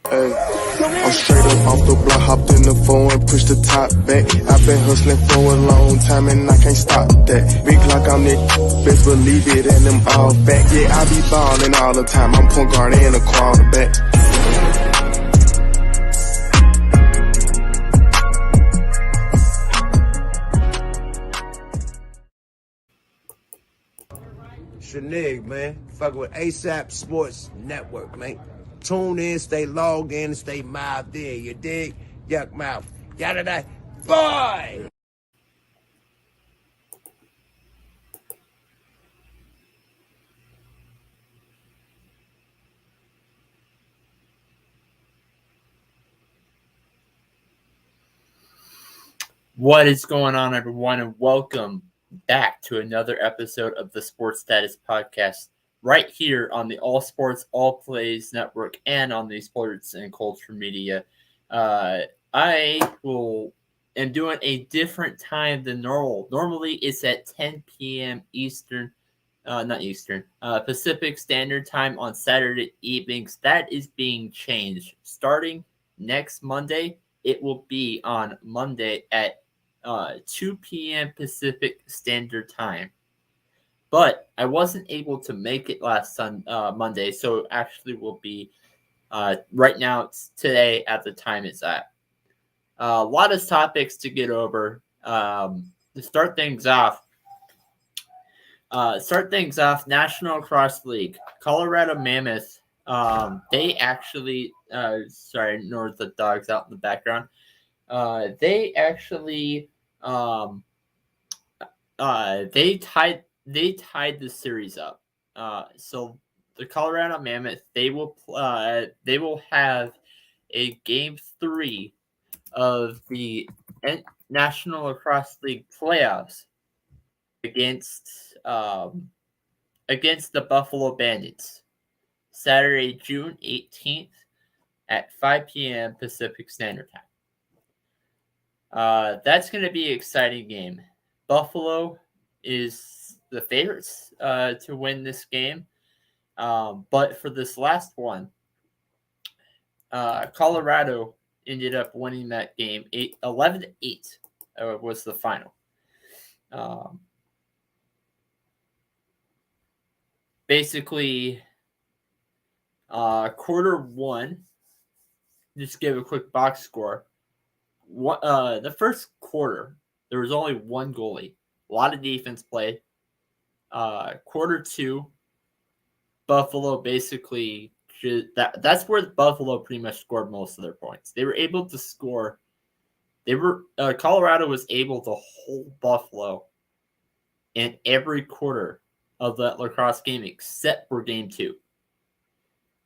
Hey, I'm straight up off the block, hopped in the phone and pushed the top back. I've been hustling for a long time and I can't stop that. Big like I'm that, best believe it, and them all back. Yeah, I be ballin' all the time, I'm point guard and a quarterback. Shanig, man. Fuck with ASAP Sports Network, man. Tune in, stay logged in, and stay mouthed in. You dig? Yuck mouth. Yada da. Boy! What is going on, everyone, and welcome back to another episode of the Sports Status Podcast, right here on the All Sports, All Plays Network and on the Sports and Culture Media. I am doing a different time than normal. Normally, it's at 10 p.m. Pacific Standard Time on Saturday evenings. That is being changed. Starting next Monday, it will be on Monday at 2 p.m. Pacific Standard Time. But I wasn't able to make it last Monday, so it actually will be right now. It's today at the time it's at. A lot of topics to get over. To start things off, National Lacrosse League, Colorado Mammoth. They actually, sorry, ignore the dogs out in the background. They actually, they tied the series up. So the Colorado Mammoth, they will have a game 3 of the National Lacrosse League playoffs against the Buffalo Bandits, Saturday, June 18th at 5 p.m. Pacific Standard Time. That's going to be an exciting game. Buffalo is the favorites to win this game. But for this last one, Colorado ended up winning that game 11-8 was the final. Basically, quarter one, just give a quick box score. The first quarter, there was only one goalie. A lot of defense played. Quarter two, Buffalo basically that's where Buffalo pretty much scored most of their points. They were able to score. Colorado was able to hold Buffalo in every quarter of that lacrosse game except for game 2.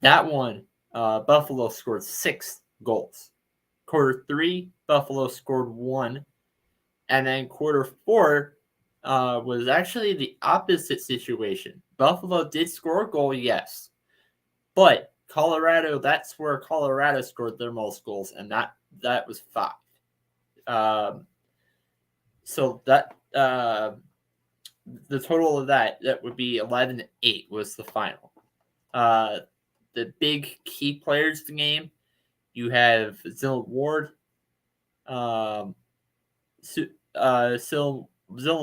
That one, Buffalo scored 6 goals. Quarter 3, Buffalo scored 1. And then quarter 4 was actually the opposite situation. Buffalo did score a goal, yes. But Colorado, that's where Colorado scored their most goals, and that was 5. So that the total of that would be 11-8 was the final. The big key players of the game, you have Zillan Ward. Zillan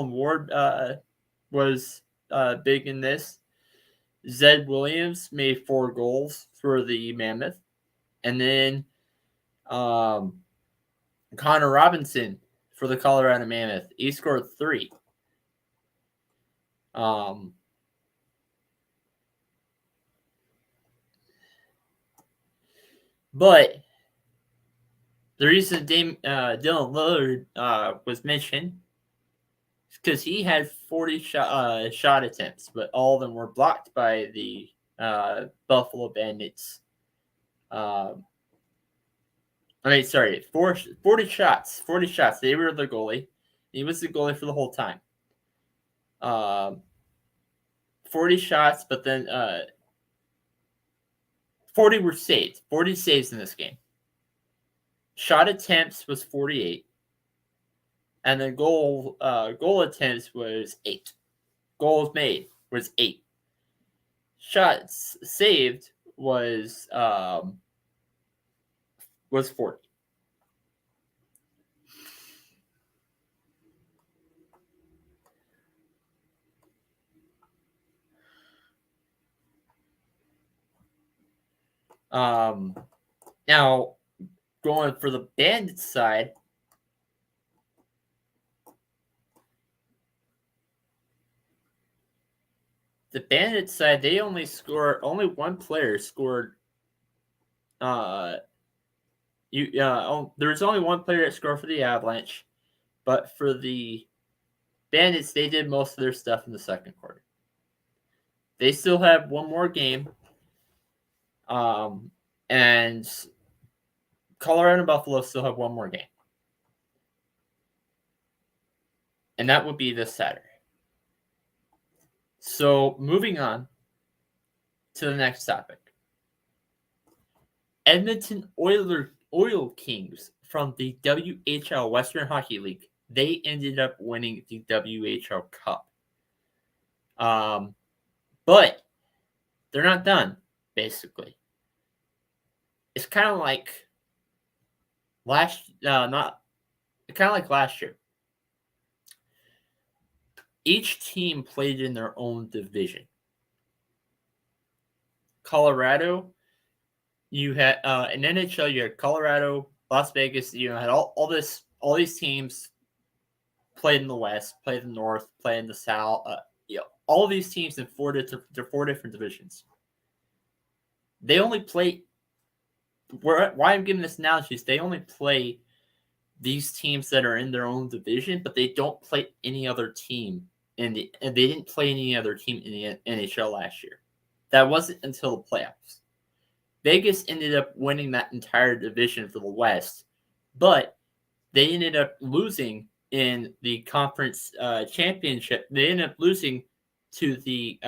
Ward was big in this. Zed Williams made 4 goals for the Mammoth. And then Connor Robinson for the Colorado Mammoth. He scored 3. But the reason Dylan Lillard was mentioned is because he had 40 shot attempts, but all of them were blocked by the Buffalo Bandits. 40 shots. 40 shots. They were the goalie. He was the goalie for the whole time. 40 shots, but then 40 were saved. 40 saves in this game. Shot attempts was 48. And then goal attempts was 8. Goals made was 8. Shots saved was was 40. Now, going for the Bandits side, they only one player scored. There's only one player that scored for the Avalanche, but for the Bandits, they did most of their stuff in the second quarter. They still have one more game, and Colorado and Buffalo still have one more game, and that would be this Saturday. So moving on to the next topic. Edmonton Oil Kings from the WHL Western Hockey League. They ended up winning the WHL Cup. But they're not done, basically. It's kind of like last year. Each team played in their own division. Colorado, you had in NHL, you had Colorado, Las Vegas. You had all these teams played in the West, played in the North, played in the South. All of these teams in four different divisions. They only play. Why I'm giving this analogy is they only play these teams that are in their own division, but they don't play any other team and they didn't play any other team in the NHL last year. That wasn't until the playoffs. Vegas ended up winning that entire division for the West, but they ended up losing in the conference championship. They ended up losing to the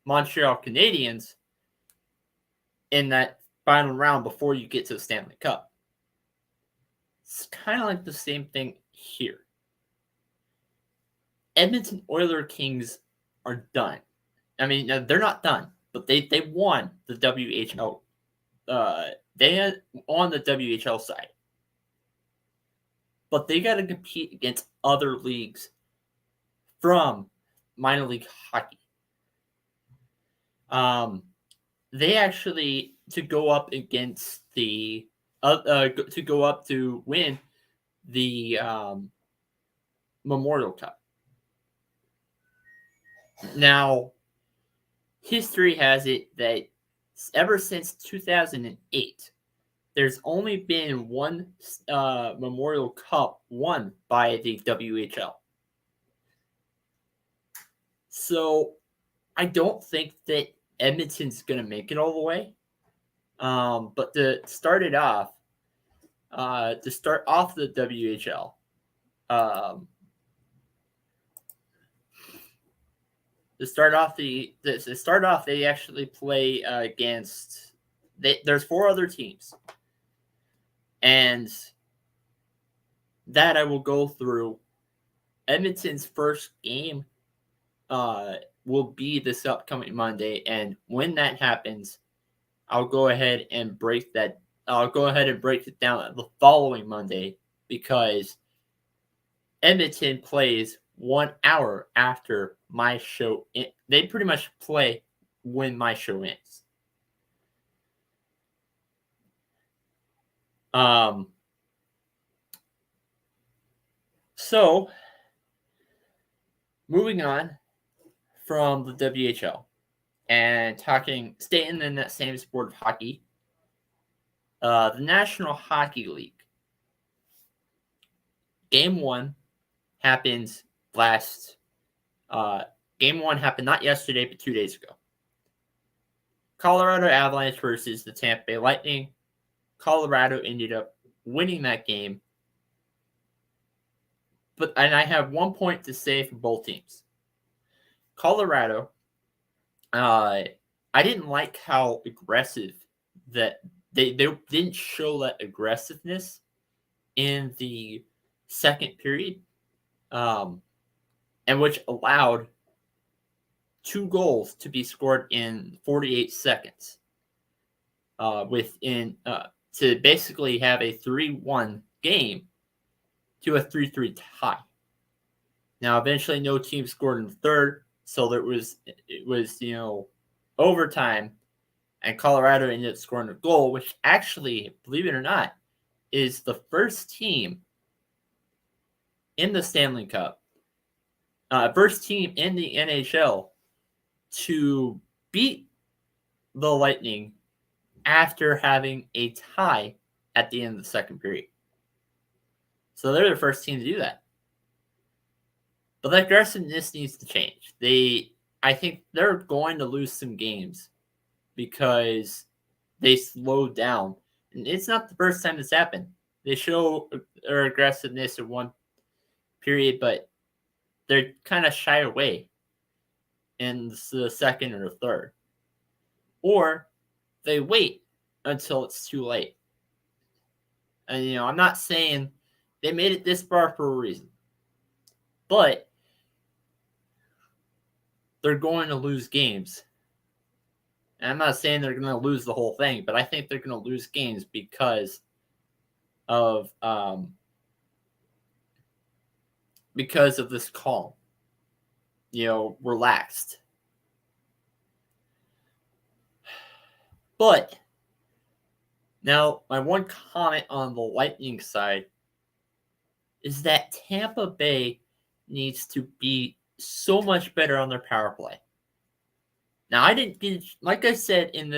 Montreal Canadiens in that final round before you get to the Stanley Cup. It's kind of like the same thing here. Edmonton Oil Kings are done. I mean, they're not done, but they won the WHL. They on the WHL side, but they got to compete against other leagues from minor league hockey. They actually to go up against the to win the Memorial Cup. Now, history has it that ever since 2008, there's only been one Memorial Cup won by the WHL. So I don't think that Edmonton's going to make it all the way. But to start off the WHL, they actually play against. There's 4 other teams, and that I will go through. Edmonton's first game will be this upcoming Monday, and when that happens, I'll go ahead and break that. I'll go ahead and break it down the following Monday because Edmonton plays 1 hour after my show. They pretty much play when my show ends. So moving on from the WHL and staying in that same sport of hockey, the National Hockey League. Game 1 happened Game 1 happened not yesterday, but 2 days ago. Colorado Avalanche versus the Tampa Bay Lightning. Colorado ended up winning that game. And I have 1 point to say for both teams. Colorado, I didn't like how aggressive that they didn't show that aggressiveness in the second period, and which allowed 2 goals to be scored in 48 seconds. to basically have a 3-1 game to a 3-3 tie. Now, eventually, no team scored in the third, so it was overtime, and Colorado ended up scoring a goal, which actually, believe it or not, is the first team in the Stanley Cup, first team in the NHL to beat the Lightning after having a tie at the end of the second period. So they're the first team to do that. But the aggressiveness needs to change. I think they're going to lose some games because they slowed down. And it's not the first time this happened. They show their aggressiveness in one period, but they're kind of shy away in the second or third. Or they wait until it's too late. And, I'm not saying they made it this far for a reason. But they're going to lose games. And I'm not saying they're going to lose the whole thing, but I think they're going to lose games because of this calm, relaxed. But now my one comment on the Lightning side is that Tampa Bay needs to be so much better on their power play. Now, I didn't get, like I said in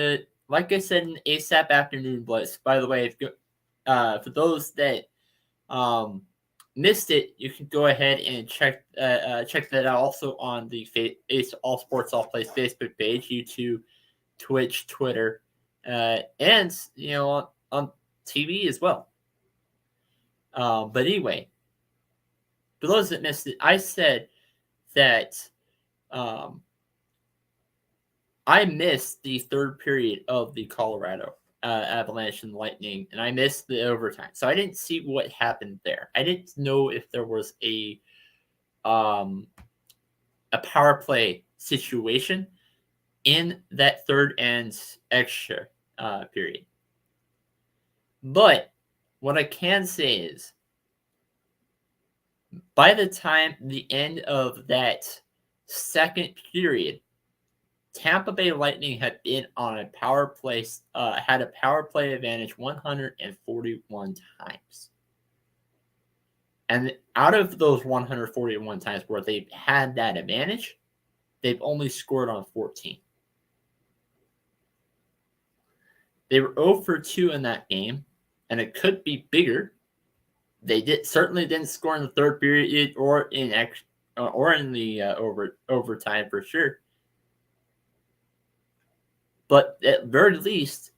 ASAP Afternoon Blitz. By the way, for those that missed it, you can go ahead and check that out also on the All Sports All Plays Facebook page, YouTube, Twitch, Twitter, and on TV as well. But anyway, for those that missed it, I said that I missed the third period of the Colorado Avalanche and Lightning, and I missed the overtime. So I didn't see what happened there. I didn't know if there was a power play situation in that third and extra period. But what I can say is, by the time the end of that second period, Tampa Bay Lightning had been on a power play, had a power play advantage 141 times. And out of those 141 times where they've had that advantage, they've only scored on 14. They were 0 for 2 in that game, and it could be bigger. They certainly didn't score in the third period or in the overtime for sure. But at very least,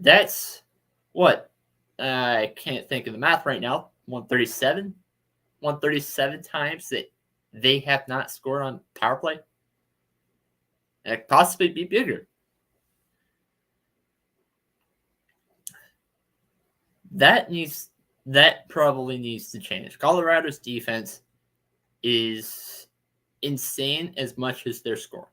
that's what I can't think of the math right now. 137 times that they have not scored on power play. And it could possibly be bigger. That probably needs to change. Colorado's defense is insane as much as their score.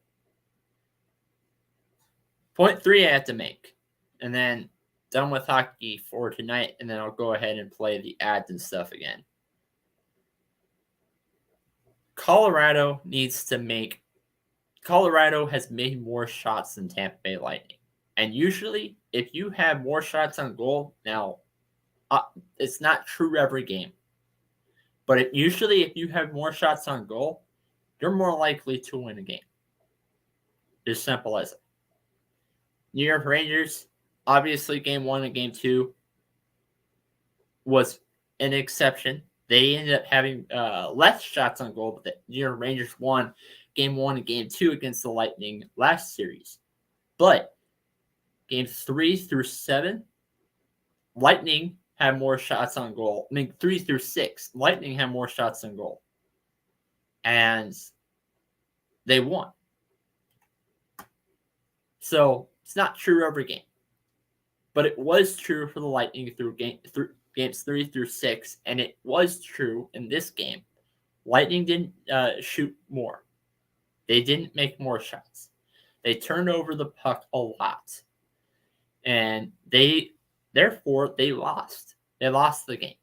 Point 3 I have to make. And then done with hockey for tonight, and then I'll go ahead and play the ads and stuff again. Colorado has made more shots than Tampa Bay Lightning. And usually, if you have more shots on goal, now, it's not true every game. But usually, if you have more shots on goal, you're more likely to win a game. As simple as it. New York Rangers, obviously Game 1 and Game 2 was an exception. They ended up having less shots on goal, but the New York Rangers won Game 1 and Game 2 against the Lightning last series. But Games 3 through 7, Lightning had more shots on goal. 3 through 6, Lightning had more shots on goal. And they won. So it's not true every game. But it was true for the Lightning through games 3 through 6. And it was true in this game. Lightning didn't shoot more. They didn't make more shots. They turned over the puck a lot. And they lost. They lost the game.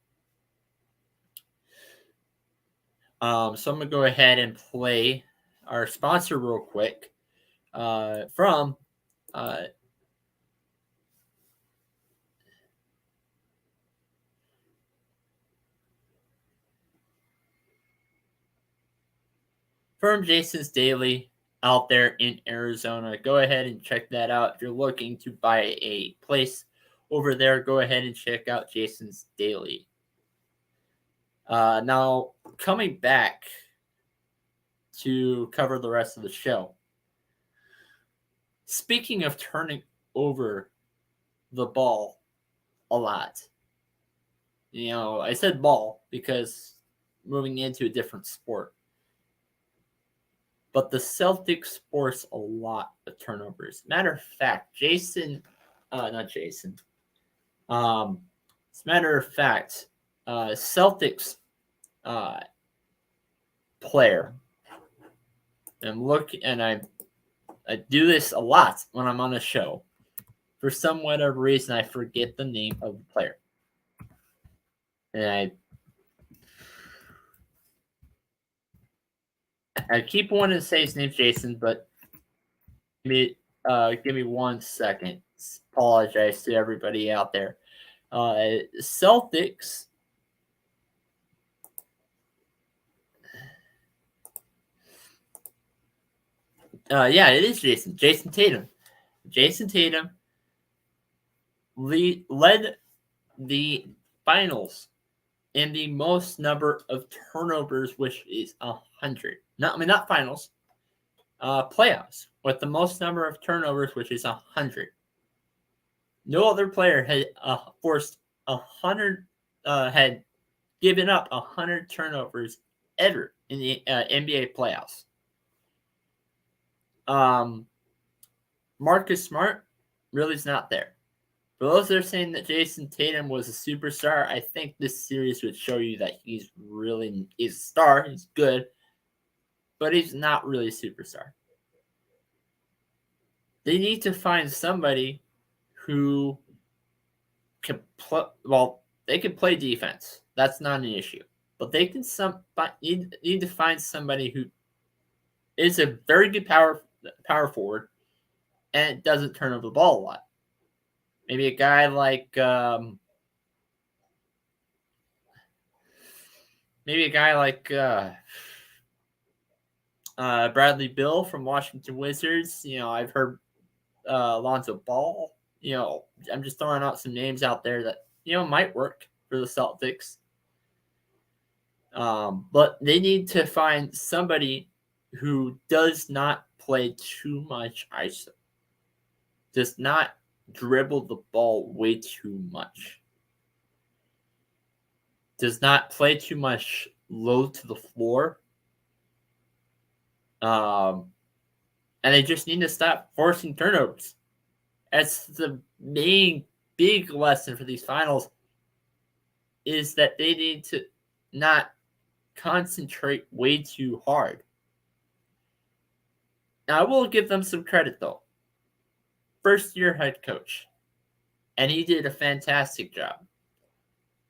So I'm going to go ahead and play our sponsor real quick from Jason's Daily out there in Arizona. Go ahead and check that out. If you're looking to buy a place over there, go ahead and check out Jason's Daily. Now, coming back to cover the rest of the show. Speaking of turning over the ball a lot, I said ball because moving into a different sport. But the Celtics force a lot of turnovers. Matter of fact, Celtics player, and I do this a lot when I'm on a show. For some whatever reason, I forget the name of the player. And I keep wanting to say his name's Jason, but give me 1 second. Apologize to everybody out there. Celtics. It is Jason. Jason Tatum. Jason Tatum led the finals in the most number of turnovers, which is 100. Not finals. Playoffs with the most number of turnovers, which is 100. No other player had forced 100. Had given up 100 turnovers ever in the NBA playoffs. Marcus Smart really is not there. For those that are saying that Jason Tatum was a superstar, I think this series would show you that he's a star. He's good, but he's not really a superstar. They need to find somebody who can play. Well, they can play defense. That's not an issue. But they can need to find somebody who is a very good power forward and doesn't turn over the ball a lot. Maybe a guy like Bradley Beal from Washington Wizards. I've heard Lonzo Ball. I'm just throwing out some names out there that might work for the Celtics. But they need to find somebody who does not play too much ISO, does not dribble the ball way too much, does not play too much low to the floor. And they just need to stop forcing turnovers. That's the main big lesson for these finals, is that they need to not concentrate way too hard. Now, I will give them some credit, though. First-year head coach, and he did a fantastic job.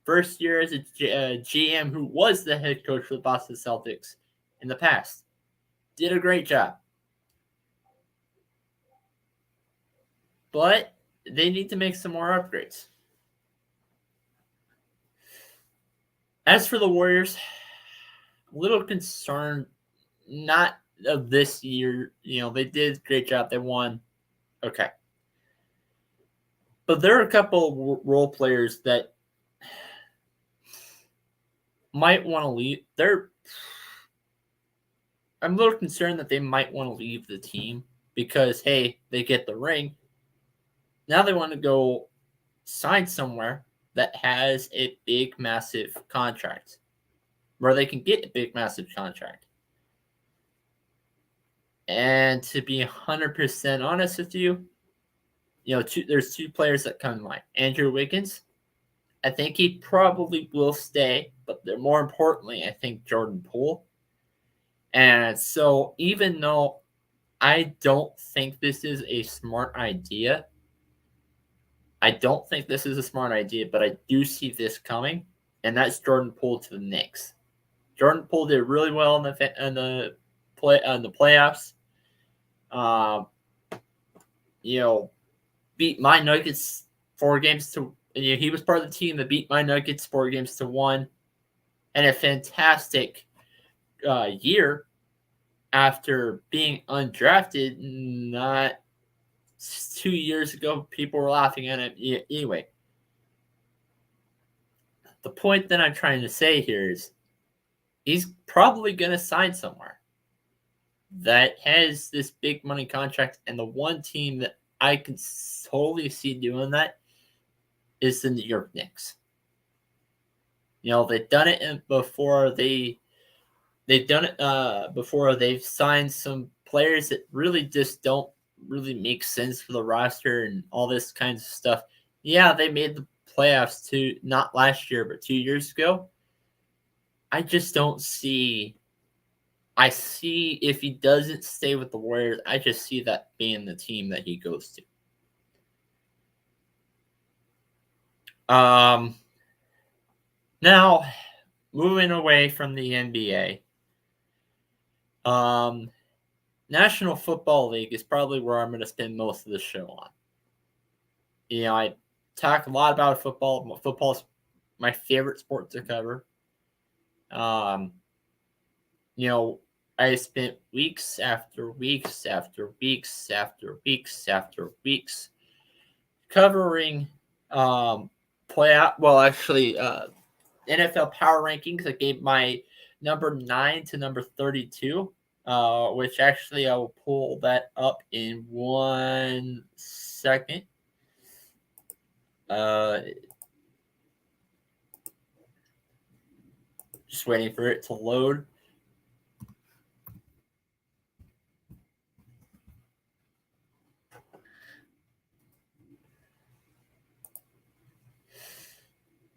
First year as a GM who was the head coach for the Boston Celtics in the past. Did a great job. But they need to make some more upgrades. As for the Warriors, a little concerned, not of this year. They did a great job. They won. Okay. But there are a couple role players that might want to leave. I'm a little concerned that they might want to leave the team because, hey, they get the ring. Now they want to go sign somewhere that has a big, massive contract, where they can get a big, massive contract. And to be 100% honest with you, there's two players that come to mind. Andrew Wiggins, I think he probably will stay, but more importantly, I think Jordan Poole. And so even though I don't think this is a smart idea, I don't think this is a smart idea, but I do see this coming, and that's Jordan Poole to the Knicks. Jordan Poole did really well in the playoffs. Beat my Nuggets 4 games to. He was part of the team that beat my Nuggets 4 games to 1, and a fantastic year after being undrafted. Not 2 years ago, people were laughing at him. Anyway, the point that I'm trying to say here is he's probably going to sign somewhere that has this big money contract, and the one team that I can totally see doing that is the New York Knicks. They've done it before. They've done it before. They've signed some players that really just don't really make sense for the roster and all this kinds of stuff. Yeah, they made the playoffs not last year, but 2 years ago. I just don't see. I see if he doesn't stay with the Warriors, I just see that being the team that he goes to. Now, moving away from the NBA, National Football League is probably where I'm going to spend most of the show on. I talk a lot about football. Football's my favorite sport to cover. I spent weeks after weeks after weeks after weeks after weeks covering NFL power rankings. I gave my number 9 to number 32, which actually I will pull that up in 1 second. Just waiting for it to load.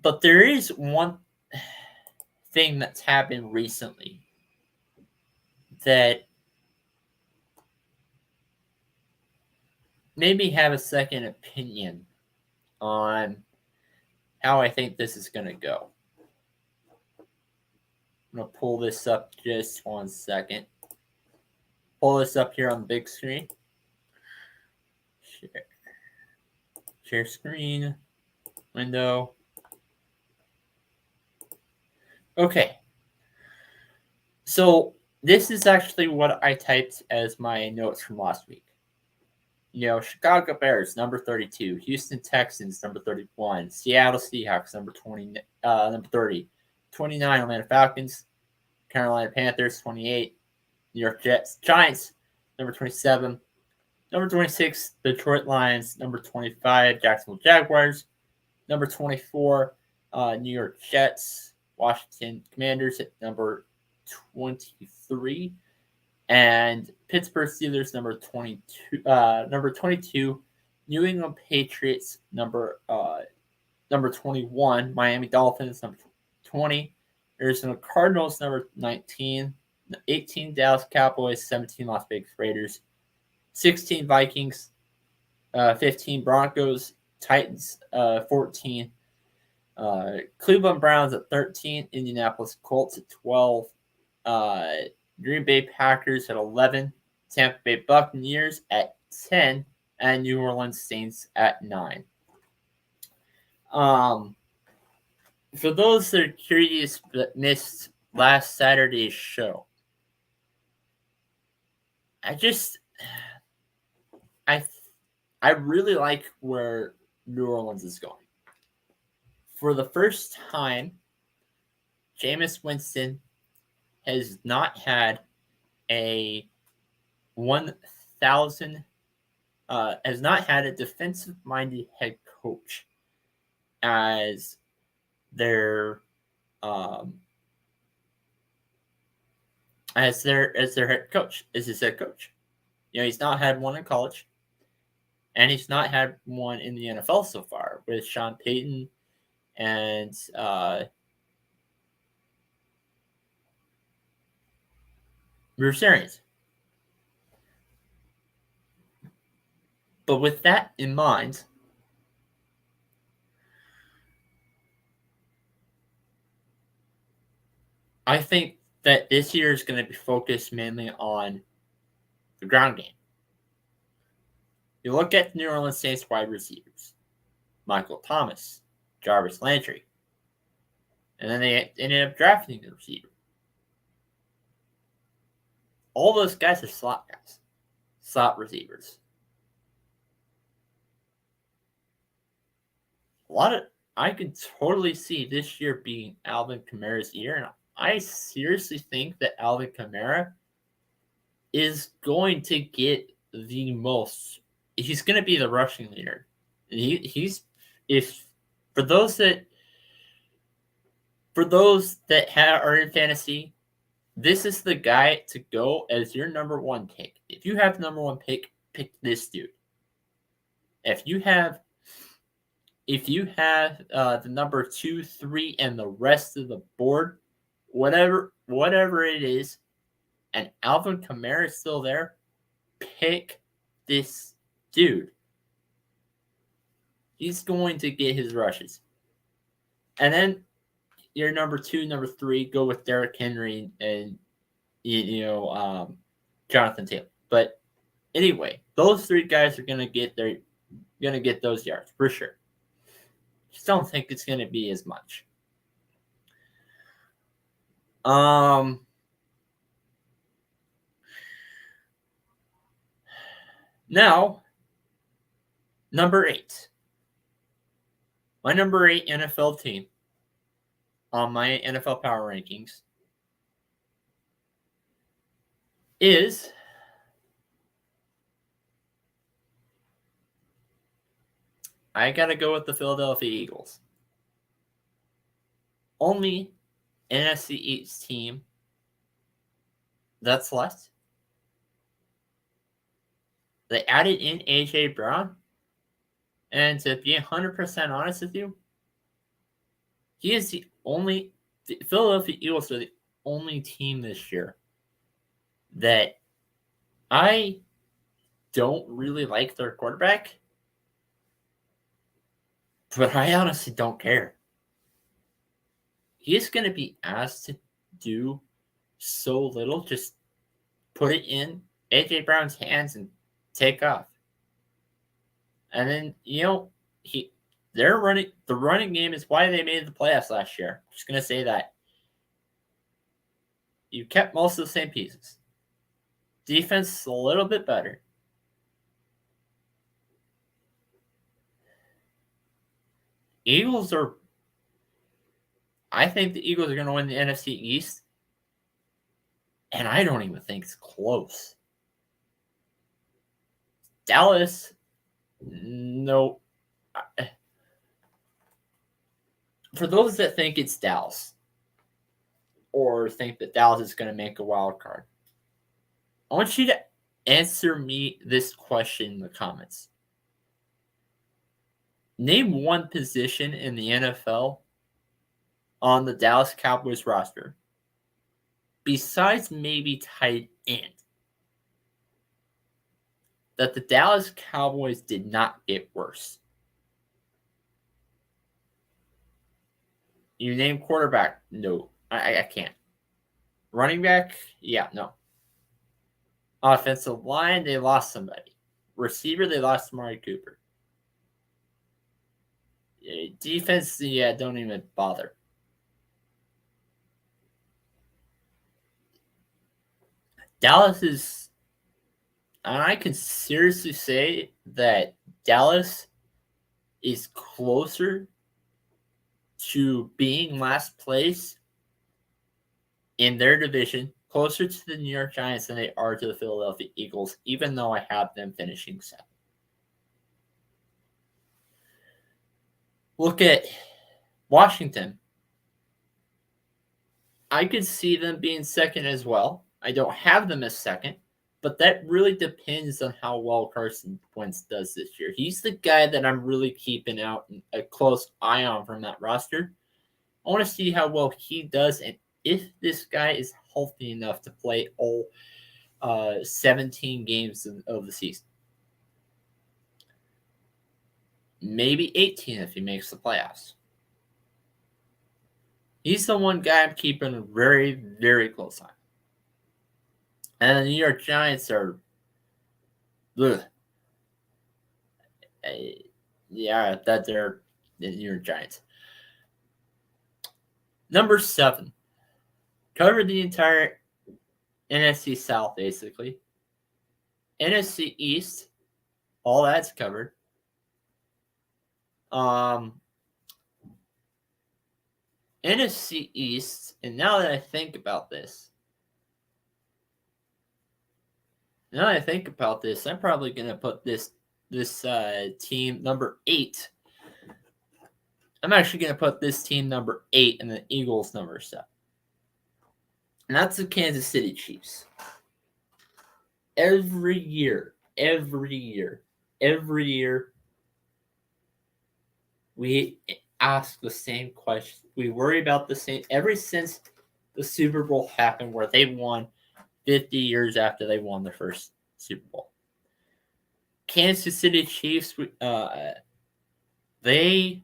But there is one thing that's happened recently that made me have a second opinion on how I think this is going to go. I'm going to pull this up just 1 second. Pull this up here on the big screen. Share screen. Window. Okay. So this is actually what I typed as my notes from last week. Chicago Bears, number 32. Houston Texans, number 31. Seattle Seahawks, number 30. 29, Atlanta Falcons. Carolina Panthers, 28. New York Giants, number 27. Number 26, Detroit Lions. Number 25, Jacksonville Jaguars. Number 24, New York Jets. Washington Commanders at number 23. And Pittsburgh Steelers, number 22. New England Patriots, number 21. Miami Dolphins, number 20. Arizona Cardinals, number 19. 18, Dallas Cowboys. 17, Las Vegas Raiders. 16, Vikings. 15, Broncos. Titans, 14. Cleveland Browns at 13. Indianapolis Colts at 12. Green Bay Packers at 11. Tampa Bay Buccaneers at 10. And New Orleans Saints at 9. For those that are curious but missed last Saturday's show, I really like where New Orleans is going. For the first time, Jameis Winston has not had a defensive-minded head coach as their head coach, as his head coach. He's not had one in college, and he's not had one in the NFL so far with Sean Payton and Bruce Arians. But with that in mind, I think that this year is going to be focused mainly on the ground game. You look at New Orleans Saints wide receivers, Michael Thomas, Jarvis Landry, and then they ended up drafting the receiver. All those guys are slot guys, slot receivers. I could totally see this year being Alvin Kamara's year, and I seriously think that Alvin Kamara is going to get the most. He's going to be the rushing leader. He's if for those that are in fantasy, this is the guy to go as your number one pick. If you have the number one pick, pick this dude. If you have the number 2, 3, and the rest of the board, whatever it is, and Alvin Kamara is still there, pick this dude. He's going to get his rushes. And then your number 2, number 3, go with Derrick Henry and Jonathan Taylor. But anyway, those 3 guys are gonna get those yards for sure. Just don't think it's gonna be as much. Now, number 8. My number 8 NFL team on my NFL Power Rankings is I got to go with the Philadelphia Eagles. Only NFC East team that's left. They added in A.J. Brown. And to be 100% honest with you, he is the Philadelphia Eagles are the only team this year that I don't really like their quarterback, but I honestly don't care. He's going to be asked to do so little. Just put it in A.J. Brown's hands and take off. And then, the running game is why they made the playoffs last year. I'm just going to say that. You kept most of the same pieces. Defense is a little bit better. I think the Eagles are going to win the NFC East. And I don't even think it's close. Dallas, no. For those that think it's Dallas or think that Dallas is going to make a wild card, I want you to answer me this question in the comments. Name one position in the NFL on the Dallas Cowboys roster besides maybe tight end that the Dallas Cowboys did not get worse. You name quarterback? No, I can't. Running back? Yeah, no. Offensive line, they lost somebody. Receiver, they lost Amari Cooper. Defense, yeah, don't even bother. Dallas is, and I can seriously say that Dallas is closer to being last place in their division, closer to the New York Giants than they are to the Philadelphia Eagles, even though I have them finishing 7th. Look at Washington. I could see them being 2nd as well. I don't have them as 2nd, but that really depends on how well Carson Wentz does this year. He's the guy that I'm really keeping out a close eye on from that roster. I want to see how well he does and if this guy is healthy enough to play all 17 games of the season. Maybe 18 if he makes the playoffs. He's the one guy I'm keeping a very, very close eye. And the New York Giants are, ugh. Yeah, that they're the New York Giants. Number 7, covered the entire NFC South basically. NFC East, all that's covered. NFC East, and now that I think about this, I'm probably gonna put this team number 8. I'm actually gonna put this team number 8 and the Eagles number 7. And that's the Kansas City Chiefs. Every year, we ask the same question. We worry about the same ever since the Super Bowl happened, where they won 50 years after they won their first Super Bowl. Kansas City Chiefs, their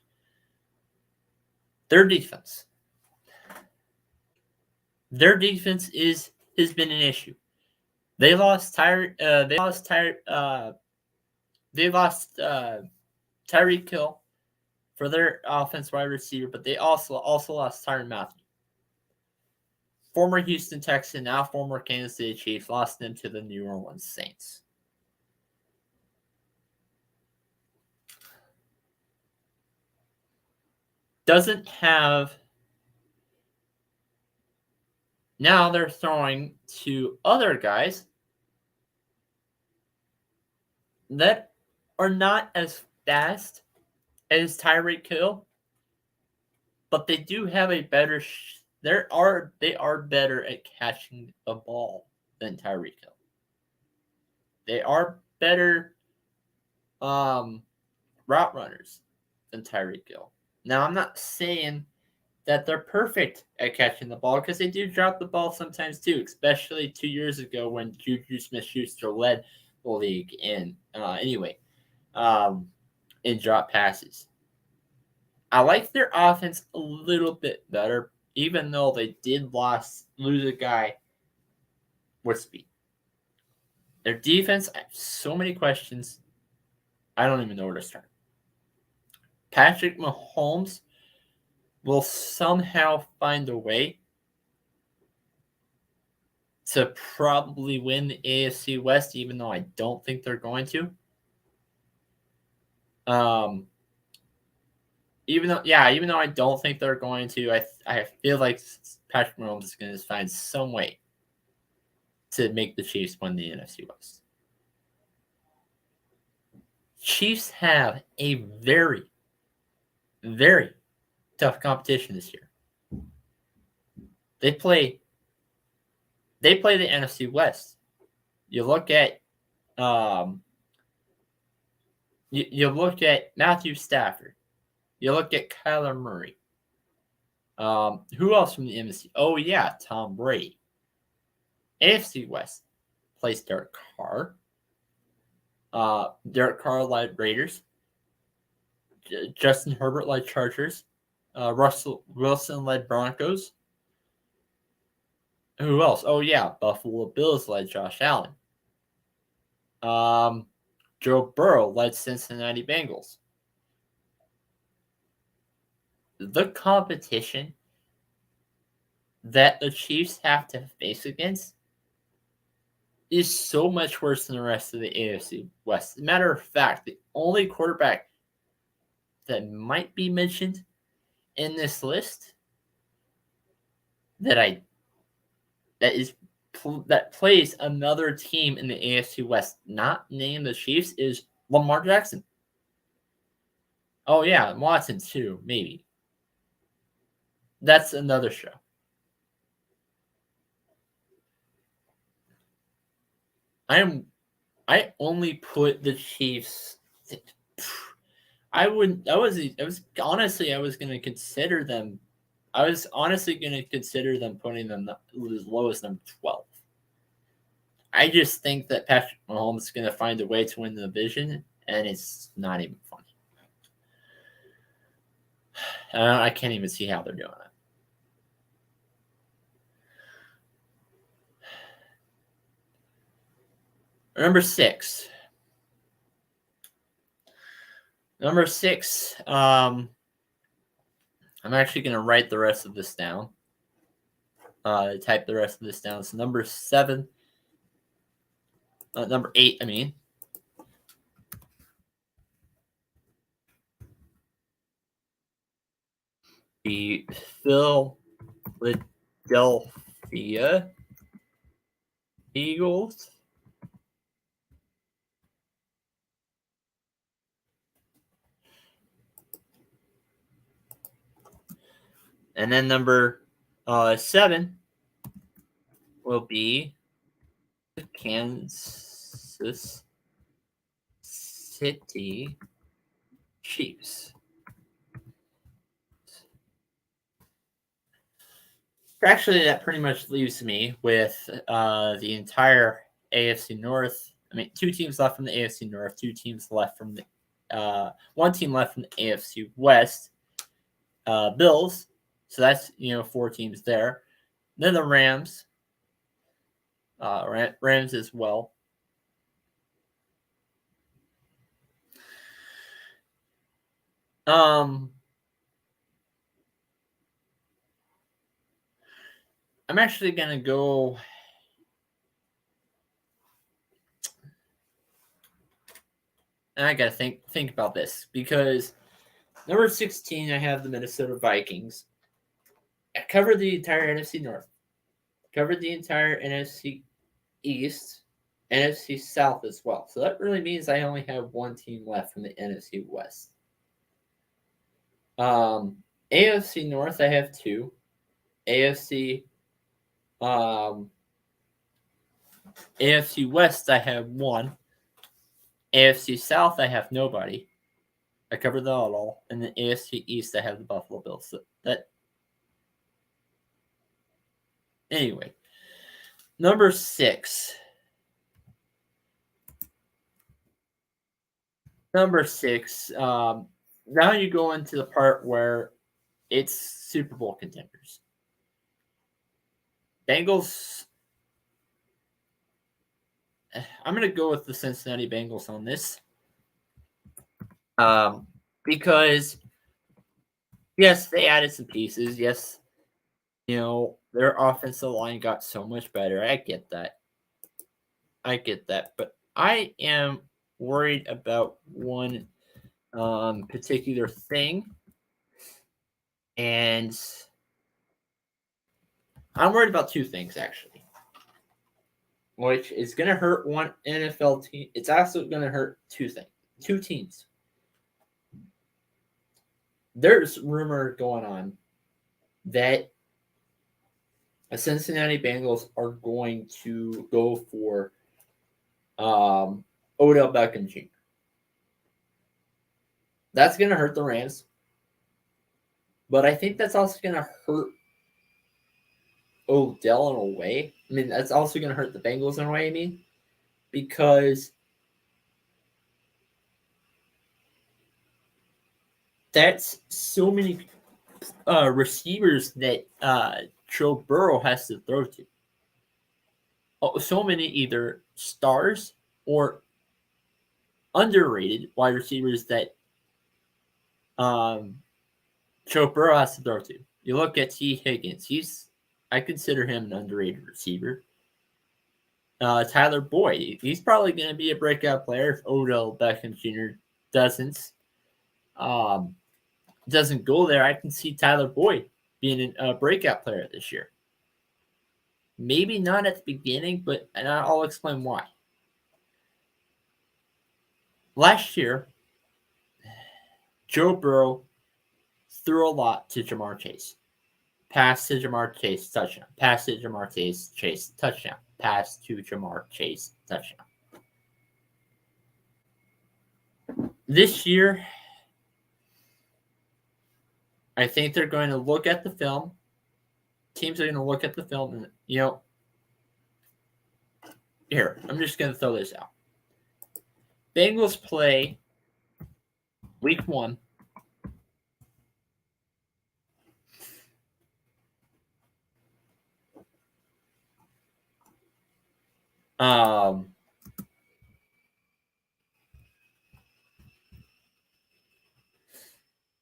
defense has been an issue. They lost Tyreek Hill for their offense wide receiver, but they also lost Tyrann Mathieu. Former Houston Texan, now former Kansas City Chief, lost them to the New Orleans Saints. Doesn't have. Now they're throwing to other guys that are not as fast as Tyreek Hill, but they do have a better. They are better at catching the ball than Tyreek Hill. They are better route runners than Tyreek Hill. Now, I'm not saying that they're perfect at catching the ball, because they do drop the ball sometimes too, especially 2 years ago when Juju Smith-Schuster led the league in drop passes. I like their offense a little bit better, even though they did lose a guy with speed. Their defense, I have so many questions. I don't even know where to start. Patrick Mahomes will somehow find a way to probably win the AFC West, even though I don't think they're going to. Even though I don't think they're going to, I feel like Patrick Mahomes is going to find some way to make the Chiefs win the NFC West. Chiefs have a very, very tough competition this year. They play the NFC West. You look at you look at Matthew Stafford. You look at Kyler Murray. Who else from the NFC? Oh yeah, Tom Brady. AFC West plays Derek Carr. Derek Carr led Raiders. Justin Herbert led Chargers. Russell Wilson led Broncos. Who else? Oh yeah, Buffalo Bills led Josh Allen. Joe Burrow led Cincinnati Bengals. The competition that the Chiefs have to face against is so much worse than the rest of the AFC West. As a matter of fact, the only quarterback that might be mentioned in this list that plays another team in the AFC West, not named the Chiefs, is Lamar Jackson. Oh yeah, Watson too, maybe. That's another show. I only put the Chiefs. I was going to consider them. I was honestly going to consider them putting them as low as number 12. I just think that Patrick Mahomes is going to find a way to win the division, and it's not even funny. I can't even see how they're doing it. Number 6. Number 6. I'm actually going to write the rest of this down. Type the rest of this down. So number 7. Number 8, I mean. The Philadelphia Eagles. And then number 7 will be the Kansas City Chiefs. Actually, that pretty much leaves me with the entire AFC North. I mean, 2 teams left from the AFC North, 2 teams left from the 1 team left from the AFC West. Bills. So that's 4 teams there. Then the Rams. Rams as well. I'm actually gonna go. And I gotta think about this because number 16, I have the Minnesota Vikings. I covered the entire NFC North, covered the entire NFC East, NFC South as well. So that really means I only have 1 team left from the NFC West. AFC North, I have 2. AFC West, I have 1. AFC South, I have nobody. I covered that all. And the AFC East, I have the Buffalo Bills. So that. Anyway, number 6. Number 6. Now you go into the part where it's Super Bowl contenders. Bengals. I'm going to go with the Cincinnati Bengals on this. Because, yes, they added some pieces. Yes, their offensive line got so much better. I get that. But I am worried about one particular thing. And I'm worried about 2 things, actually. Which is going to hurt one NFL team. It's also going to hurt 2 teams. There's rumor going on that the Cincinnati Bengals are going to go for Odell Beckham Jr. That's going to hurt the Rams. But I think that's also going to hurt Odell in a way. I mean, that's also going to hurt the Bengals in a way, because that's so many receivers that Joe Burrow has to throw to. So many either stars or underrated wide receivers that Joe Burrow has to throw to. You look at T. Higgins. I consider him an underrated receiver. Tyler Boyd. He's probably going to be a breakout player if Odell Beckham Jr. doesn't go there. I can see Tyler Boyd being a breakout player this year. Maybe not at the beginning, but I'll explain why. Last year, Joe Burrow threw a lot to Jamar Chase. Pass to Jamar Chase, touchdown. Pass to Jamar Chase, touchdown. Pass to Jamar Chase, touchdown. This year, I think they're going to look at the film. Teams are going to look at the film and, here, I'm just going to throw this out. Bengals play week 1.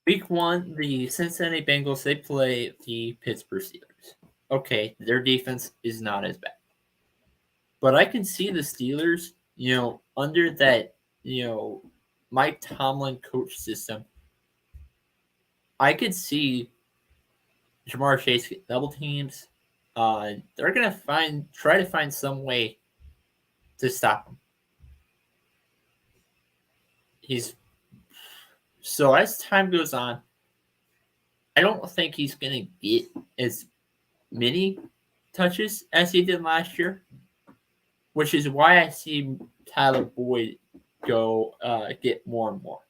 Week 1, the Cincinnati Bengals, they play the Pittsburgh Steelers. Okay, their defense is not as bad. But I can see the Steelers, under that, Mike Tomlin coach system, I could see Jamar Chase get double teams. They're going to try to find some way to stop him. So as time goes on, I don't think he's going to get as many touches as he did last year, which is why I see Tyler Boyd get more and more.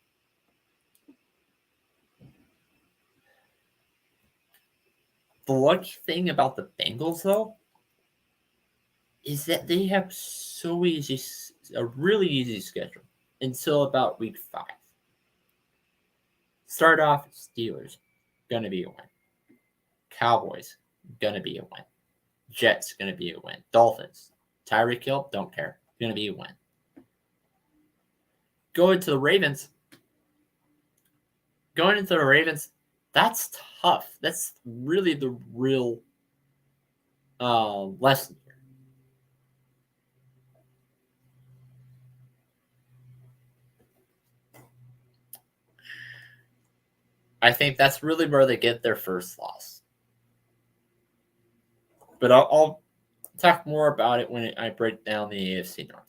The lucky thing about the Bengals, though, is that they have a really easy schedule until about week 5. Start off Steelers, gonna be a win. Cowboys, gonna be a win. Jets, gonna be a win. Dolphins, Tyreek Hill, don't care, gonna be a win. Going into the Ravens, that's tough. That's really the real lesson here. I think that's really where they get their first loss. But I'll talk more about it when I break down the AFC North.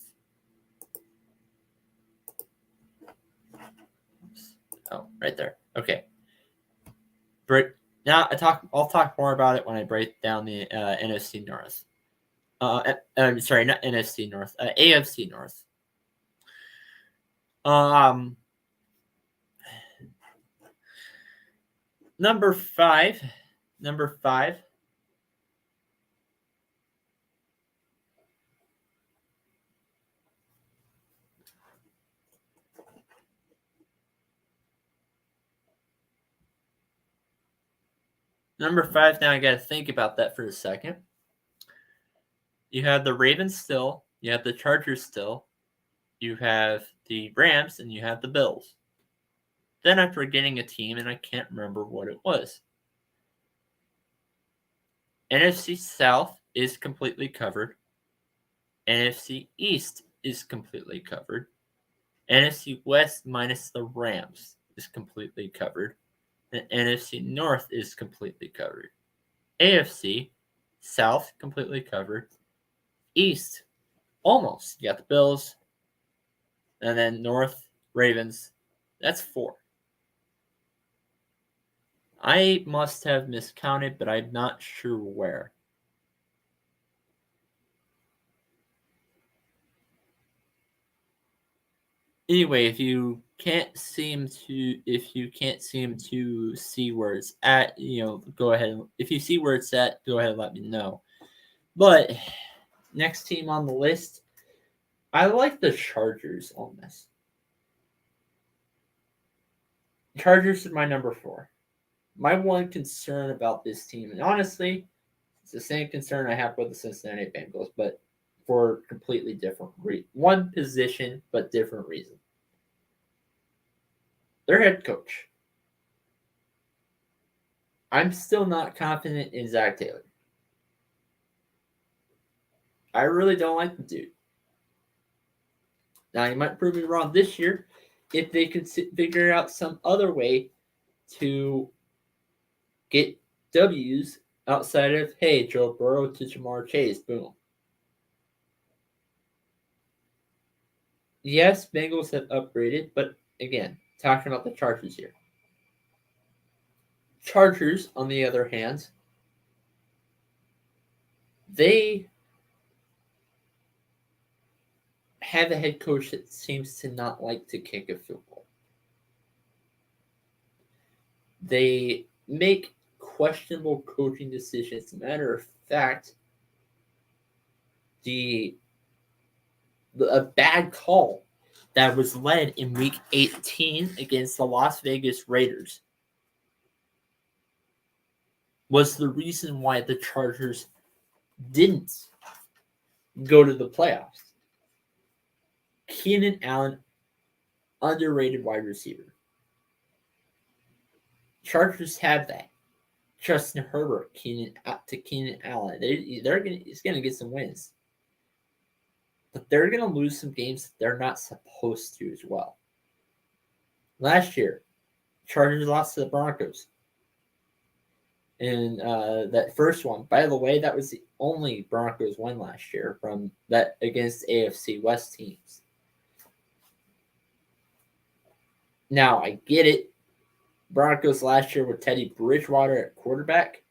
Oh, right there. Okay. Now I'll talk more about it when I break down the NFC North. Sorry, not NFC North. AFC North. Number five. Number 5 now I got to think about that for a second. You have the Ravens still. You have the Chargers still. You have the Rams, and you have the Bills. Then I'm forgetting a team, and I can't remember what it was. NFC South is completely covered. NFC East is completely covered. NFC West minus the Rams is completely covered. And NFC North is completely covered. AFC South completely covered. East almost. You got the Bills. And then North Ravens. That's 4. I must have miscounted, but I'm not sure where. Anyway, if you can't seem to see where it's at, go ahead. If you see where it's at, go ahead and let me know. But next team on the list, I like the Chargers on this. Chargers are my number 4. My one concern about this team, and honestly, it's the same concern I have with the Cincinnati Bengals, but for completely different one position, but different reason. Their head coach. I'm still not confident in Zach Taylor. I really don't like the dude. Now, he might prove me wrong this year if they could figure out some other way to get W's outside of, hey, Joe Burrow to Jamar Chase. Boom. Yes, Bengals have upgraded, but again, talking about the Chargers here. Chargers, on the other hand, they have a head coach that seems to not like to kick a field goal. They make questionable coaching decisions. As a matter of fact, a bad call that was led in Week 18 against the Las Vegas Raiders was the reason why the Chargers didn't go to the playoffs. Keenan Allen, underrated wide receiver. Chargers have that. Justin Herbert, Keenan Allen. He's gonna get some wins, but they're gonna lose some games that they're not supposed to as well. Last year, Chargers lost to the Broncos in that first one. By the way, that was the only Broncos win last year from that against AFC West teams. Now I get it. Broncos last year with Teddy Bridgewater at quarterback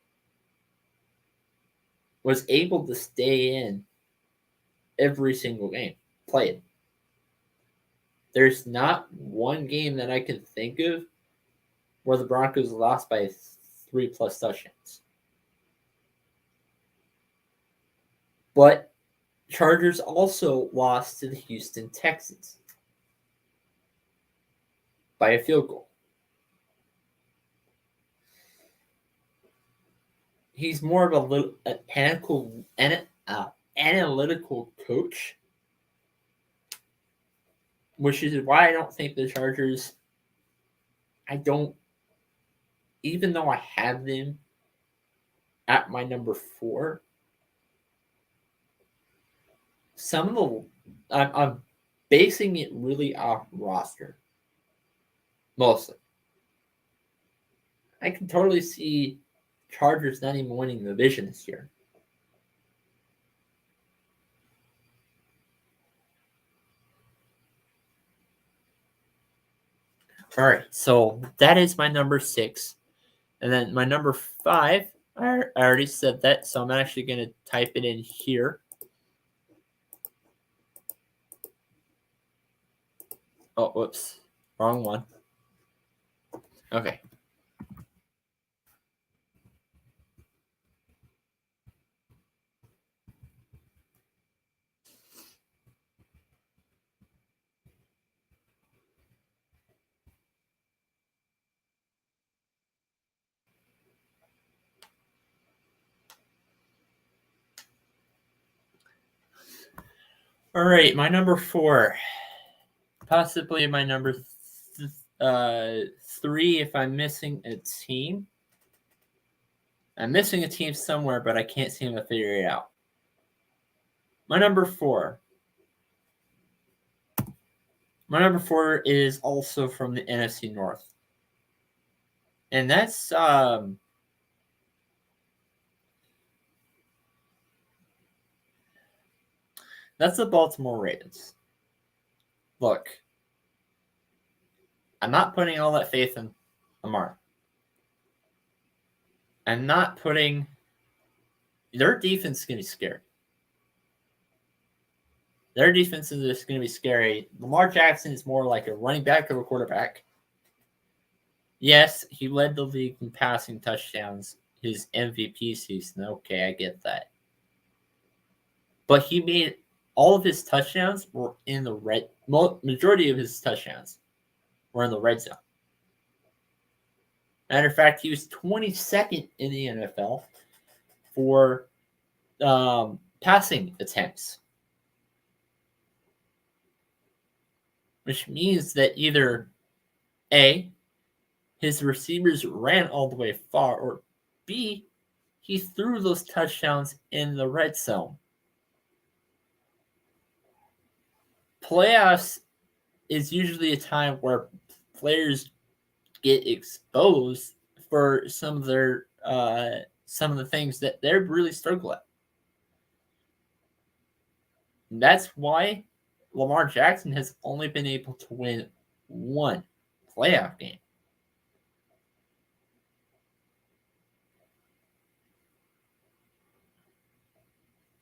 was able to stay in every single game, play it. There's not one game that I can think of where the Broncos lost by 3+ touchdowns. But Chargers also lost to the Houston Texans by a field goal. He's more of an analytical coach, which is why I don't think the Chargers, even though I have them at my number 4, I'm basing it really off roster, mostly. I can totally see Chargers not even winning the division this year. All right, so that is my number 6. And then my number 5, I already said that, so I'm actually going to type it in here. Oh, whoops. Wrong one. Okay. All right, my number 4. Possibly my number 3 if I'm missing a team. I'm missing a team somewhere, but I can't seem to figure it out. My number 4. My number 4 is also from the NFC North. And that's the Baltimore Ravens. Look, I'm not putting all that faith in Lamar. I'm not putting their defense is going to be scary. Their defense is just going to be scary. Lamar Jackson is more like a running back or a quarterback. Yes, he led the league in passing touchdowns his MVP season. Okay, I get that. But he made all of his touchdowns were in the red. Majority of his touchdowns were in the red zone. Matter of fact, he was 22nd in the NFL for passing attempts, which means that either A, his receivers ran all the way far, or B, he threw those touchdowns in the red zone. Playoffs is usually a time where players get exposed for some of the things that they're really struggling at. And that's why Lamar Jackson has only been able to win one playoff game.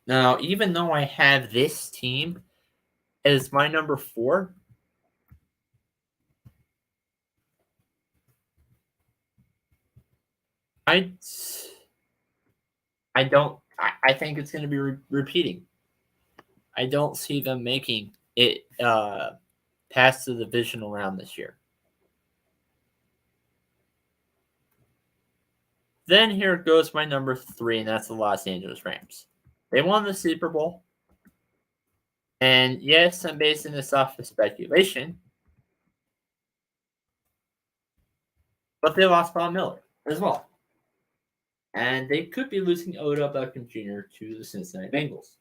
Now, even though I have this team as my number 4, I think it's going to be repeating. I don't see them making it past the divisional round this year. Then here goes my number 3, and that's the Los Angeles Rams. They won the Super Bowl. And yes, I'm basing this off of speculation. But they lost Von Miller as well. And they could be losing Odell Beckham Jr. to the Cincinnati Bengals.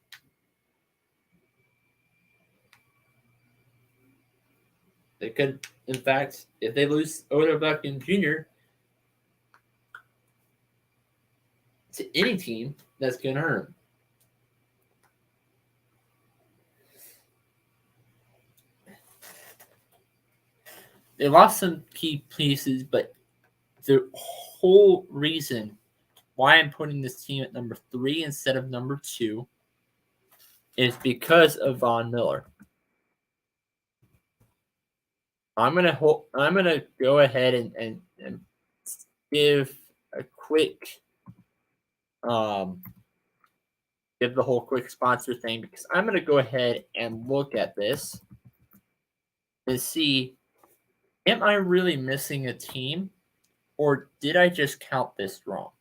They could, in fact, if they lose Odell Beckham Jr. to any team, that's going to hurt them. They lost some key pieces, but the whole reason why I'm putting this team at number 3 instead of number 2 is because of Von Miller. I'm gonna go ahead and give a quick give the whole quick sponsor thing, because I'm gonna go ahead and look at this and see, am I really missing a team, or did I just count this wrong?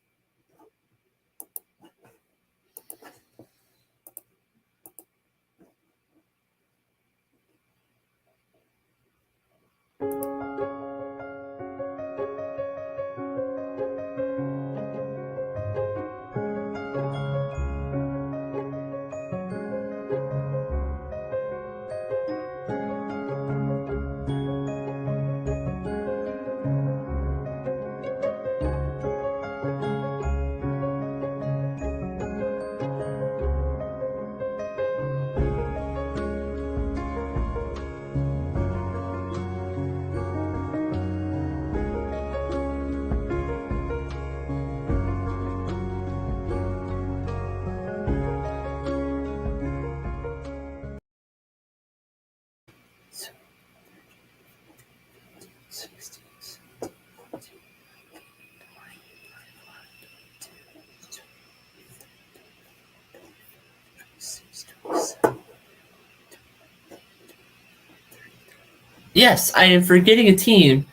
Yes, I am forgetting a team,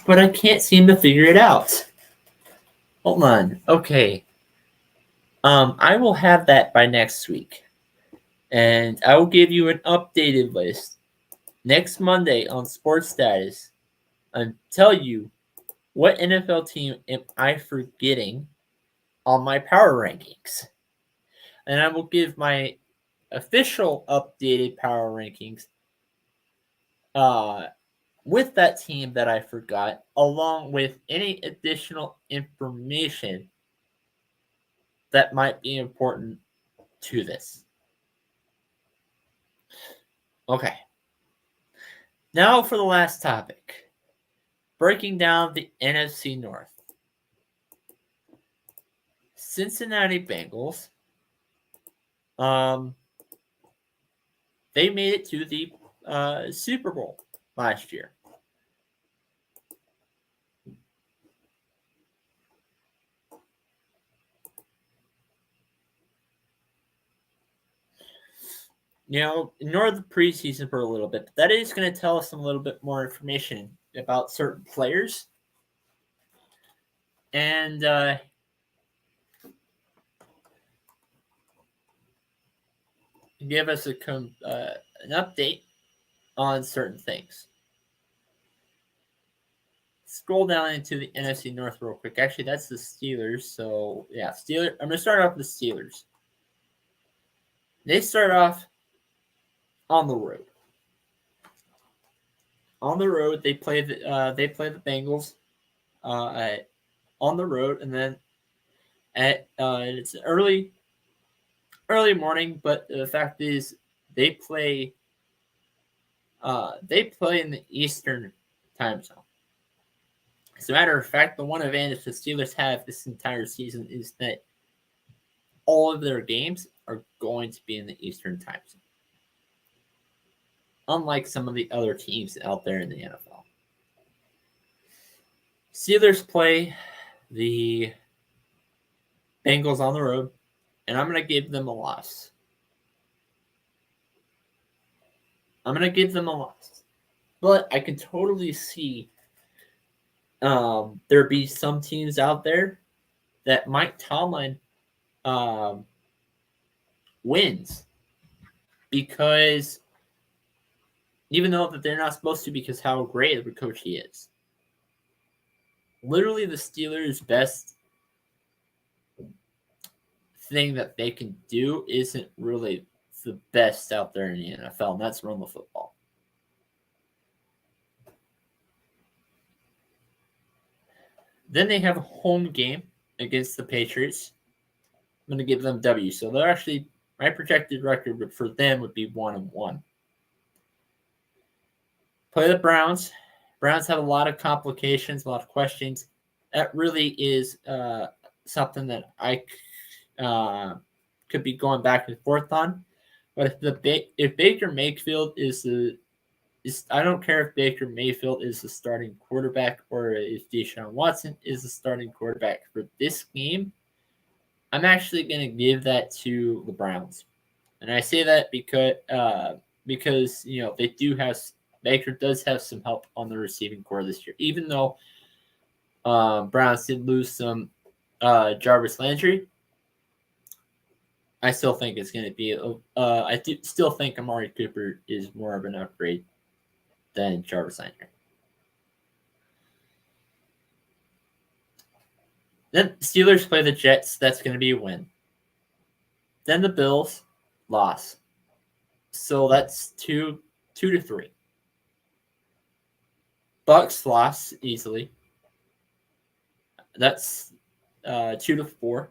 but I can't seem to figure it out. Hold on. Okay. I will have that by next week. And I will give you an updated list next Monday on Sports Status and tell you what NFL team am I forgetting on my power rankings. And I will give my official updated power rankings with that team that I forgot, along with any additional information that might be important to this. Okay. Now for the last topic. Breaking down the NFC North. Cincinnati Bengals. They made it to the Super Bowl last year. You know, ignore the preseason for a little bit, but that is going to tell us a little bit more information about certain players. And give us an update on certain things. Scroll down into the NFC North real quick. Actually, that's the Steelers. So, yeah, Steelers. I'm going to start off with the Steelers. They start off on the road. On the road, they play the Bengals on the road, and then it's early morning. But the fact is, they play in the Eastern time zone. As a matter of fact, the one advantage the Steelers have this entire season is that all of their games are going to be in the Eastern time zone, unlike some of the other teams out there in the NFL. Steelers play the Bengals on the road, and I'm going to give them a loss. But I can totally see there be some teams out there that Mike Tomlin wins, because even though that they're not supposed to, because how great of a coach he is. literally the Steelers' best thing that they can do isn't really the best out there in the NFL, and that's run the football. Then they have a home game against the Patriots. I'm going to give them W. So they're actually, my projected record for them would be 1-1. Play the Browns. Browns have a lot of complications, a lot of questions. That really is something that I could be going back and forth on. But if Baker Mayfield is I don't care if Baker Mayfield is the starting quarterback or if Deshaun Watson is the starting quarterback for this game, I'm actually going to give that to the Browns. And I say that because they do have Baker does have some help on the receiving core this year, even though Browns did lose some Jarvis Landry. I still think it's going to be. I still think Amari Cooper is more of an upgrade than Jarvis Landry. Then Steelers play the Jets. That's going to be a win. Then the Bills loss. So that's 2-3. Bucks lost easily. That's 2-4.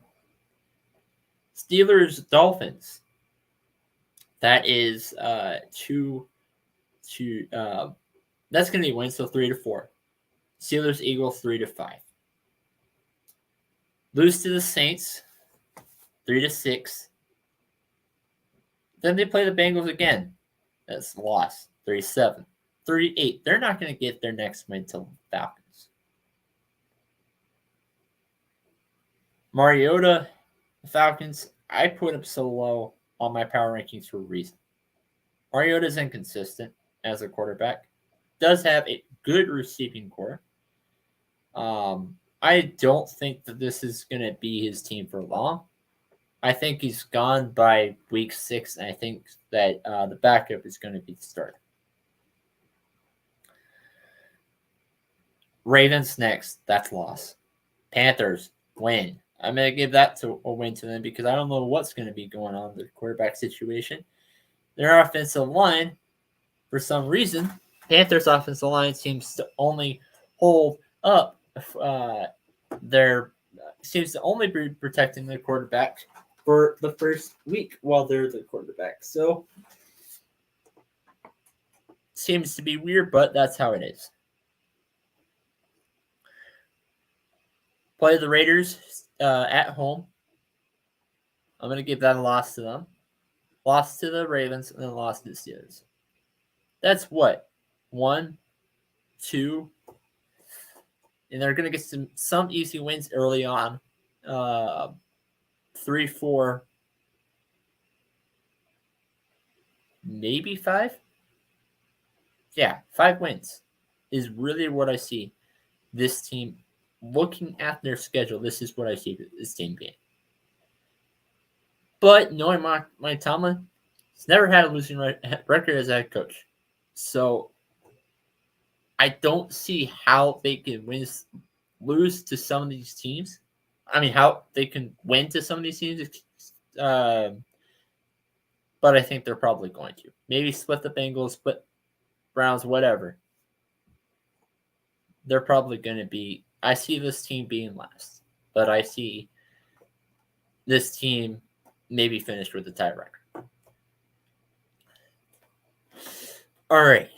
Steelers Dolphins. That is 2. That's going to be a win. So 3-4. Steelers Eagles 3-5. Lose to the Saints 3-6. Then they play the Bengals again. That's a loss 3-7. 3-8. They're not going to get their next win till the Falcons. Mariota, the Falcons, I put him so low on my power rankings for a reason. Mariota's inconsistent as a quarterback. Does have a good receiving core. I don't think that this is going to be his team for long. I think he's gone by week 6, and I think that the backup is going to be the starter. Ravens next. That's loss. Panthers win. I'm going to give that a win to them because I don't know what's going to be going on in the quarterback situation. Their offensive line, for some reason, Panthers' offensive line seems to only hold up. Seems to only be protecting their quarterback for the first week while they're the quarterback. So, seems to be weird, but that's how it is. Play the Raiders at home. I'm going to give that a loss to them. Loss to the Ravens, and then loss to the Steelers. That's what? 1, 2, and they're going to get some easy wins early on. 3, 4, maybe 5. Yeah, 5 wins is really what I see this team. Looking at their schedule, this is what I see this team being. But knowing Mike Tomlin, he's never had a losing record as a head coach. So I don't see how they can lose to some of these teams. I mean, how they can win to some of these teams. But I think they're probably going to. Maybe split the Bengals, split Browns, whatever. They're probably going to be. I see this team being last. But I see this team maybe finished with a tie record. All right.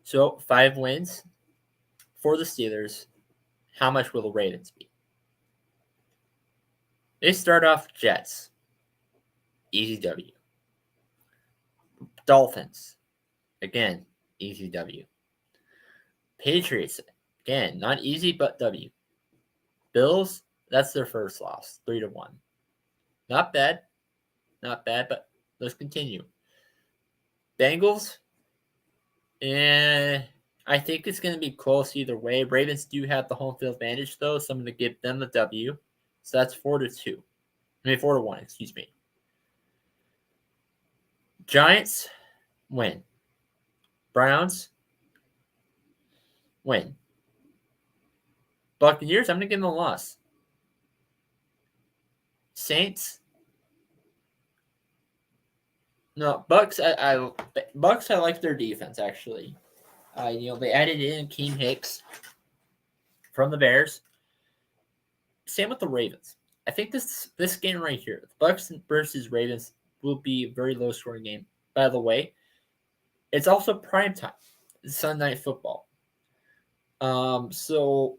So 5 wins for the Steelers. How much will the Ravens be? They start off Jets. Easy W. Dolphins. Again, easy W. Patriots. Again, not easy, but W. Bills, that's their first loss. 3-1. Not bad. Not bad, but let's continue. Bengals. I think it's going to be close either way. Ravens do have the home field advantage, though, so I'm going to give them the W. So that's 4-2. 4-1, excuse me. Giants, win. Browns, win. Buccaneers, I'm going to give them a loss. Saints. No, Bucks. I like their defense actually. They added in Keem Hicks from the Bears. Same with the Ravens. I think this game right here, the Bucks versus Ravens, will be a very low scoring game. By the way, it's also prime time. It's Sunday Night Football. So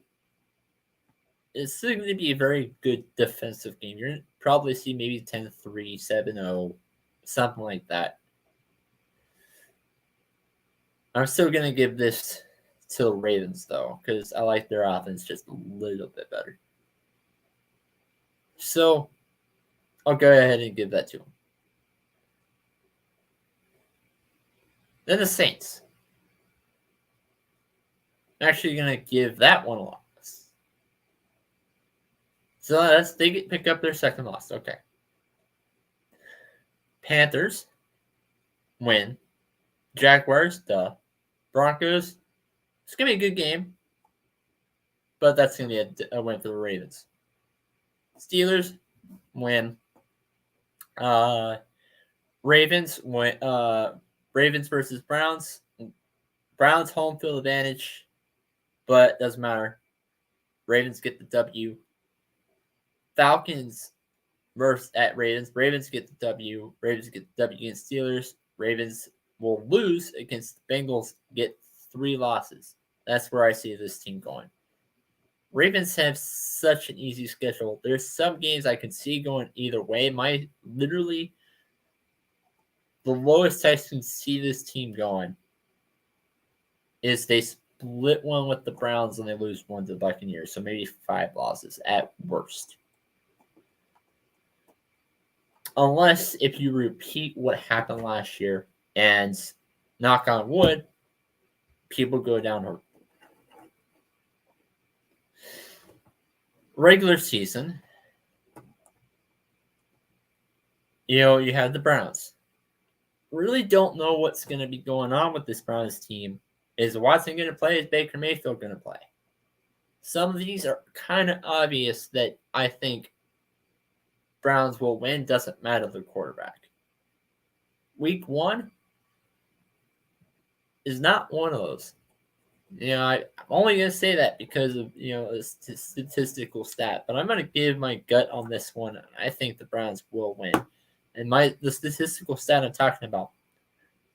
it's going to be a very good defensive game. You're going to probably see maybe 10-3, 7-0, something like that. I'm still going to give this to the Ravens, though, because I like their offense just a little bit better. So I'll go ahead and give that to them. Then the Saints. I'm actually going to give that one a loss. So they pick up their second loss. Okay. Panthers win. Jaguars, Broncos. It's going to be a good game. But that's going to be a win for the Ravens. Steelers win. Ravens win. Ravens versus Browns. Browns home field advantage. But doesn't matter. Ravens get the W. Falcons versus at Ravens. Ravens get the W. Ravens get the W against Steelers. Ravens will lose against the Bengals, get 3 losses. That's where I see this team going. Ravens have such an easy schedule. There's some games I can see going either way. The lowest I can see this team going is they split one with the Browns and they lose one to the Buccaneers. So maybe 5 losses at worst. Unless if you repeat what happened last year and knock on wood, people go down. Regular season, you have the Browns. Really don't know what's going to be going on with this Browns team. Is Watson going to play? Is Baker Mayfield going to play? Some of these are kind of obvious that I think Browns will win. Doesn't matter the quarterback. Week 1 is not one of those. I'm only going to say that because of, a statistical stat. But I'm going to give my gut on this one. I think the Browns will win. And the statistical stat I'm talking about,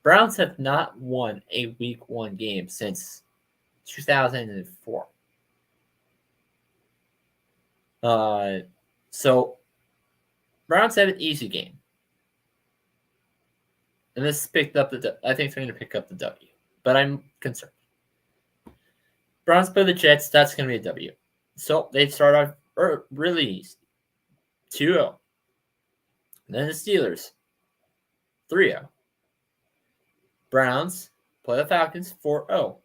Browns have not won a Week 1 game since 2004. So Browns have an easy game. And this picked up I think they're going to pick up the W. But I'm concerned. Browns play the Jets. That's going to be a W. So they start off really easy. 2-0. Then the Steelers. 3-0. Browns play the Falcons. 4-0.